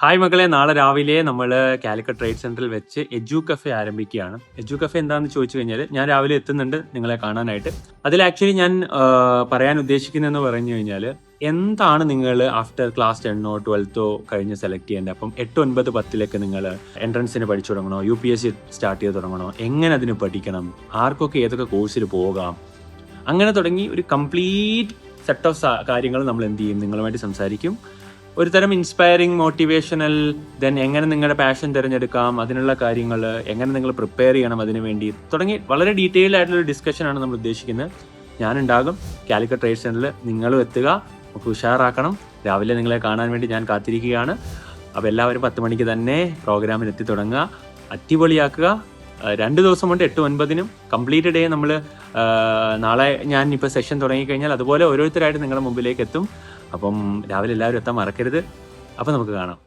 Hi മക്കളെ, നാളെ രാവിലെ നമ്മൾ കാലിക്കറ്റ് ട്രേഡ് സെന്ററിൽ വെച്ച് എജു കഫേ ആരംഭിക്കുകയാണ്. എജു കഫേ എന്താണെന്ന് ചോദിച്ചു കഴിഞ്ഞാൽ ഞാൻ രാവിലെ എത്തുന്നുണ്ട് നിങ്ങളെ കാണാനായിട്ട്. അതിൽ ആക്ച്വലി ഞാൻ പറയാൻ ഉദ്ദേശിക്കുന്നതെന്ന് പറഞ്ഞു കഴിഞ്ഞാൽ, എന്താണ് നിങ്ങൾ ആഫ്റ്റർ ക്ലാസ് 10ഓ 12ഓ കഴിഞ്ഞ് സെലക്ട് ചെയ്യേണ്ടത്. അപ്പം 8, 9, 10 നിങ്ങൾ എൻട്രൻസിന് പഠിച്ചു തുടങ്ങണോ, UPSC സ്റ്റാർട്ട് ചെയ്ത് തുടങ്ങണോ, എങ്ങനെ അതിന് പഠിക്കണം, ആർക്കൊക്കെ ഏതൊക്കെ കോഴ്സിൽ പോകാം, അങ്ങനെ തുടങ്ങി ഒരു കംപ്ലീറ്റ് സെറ്റ് ഓഫ് കാര്യങ്ങൾ നമ്മൾ എന്ത് ചെയ്യും, നിങ്ങളുമായിട്ട് സംസാരിക്കും. ഒരു തരം ഇൻസ്പയറിങ്, മോട്ടിവേഷണൽ, ദെൻ എങ്ങനെ നിങ്ങളുടെ പാഷൻ തിരഞ്ഞെടുക്കാം, അതിനുള്ള കാര്യങ്ങൾ എങ്ങനെ നിങ്ങൾ പ്രിപ്പയർ ചെയ്യണം അതിന് വേണ്ടി തുടങ്ങി വളരെ ഡീറ്റെയിൽഡ് ആയിട്ടുള്ള ഡിസ്കഷനാണ് നമ്മൾ ഉദ്ദേശിക്കുന്നത്. ഞാനുണ്ടാകും കാലിക്കറ്റ് ട്രേഡ് സെന്ററിൽ, നിങ്ങളും എത്തുക, നമുക്ക് ഉഷാറാക്കണം. രാവിലെ നിങ്ങളെ കാണാൻ വേണ്ടി ഞാൻ കാത്തിരിക്കുകയാണ്. അപ്പോൾ എല്ലാവരും 10 മണിക്ക് തന്നെ പ്രോഗ്രാമിൽ എത്തി തുടങ്ങുക, അടിപൊളിയാക്കുക. 2 ദിവസം കൊണ്ട് 8, 9 കംപ്ലീറ്റ് ഡേ നമ്മൾ നാളെ ഞാൻ ഇപ്പോൾ സെഷൻ തുടങ്ങിക്കഴിഞ്ഞാൽ അതുപോലെ ഓരോരുത്തരായിട്ട് നിങ്ങളുടെ മുമ്പിലേക്ക് എത്തും. അപ്പം രാവിലെ എല്ലാവരും എത്താൻ മറക്കരുത്. അപ്പം നമുക്ക് കാണാം.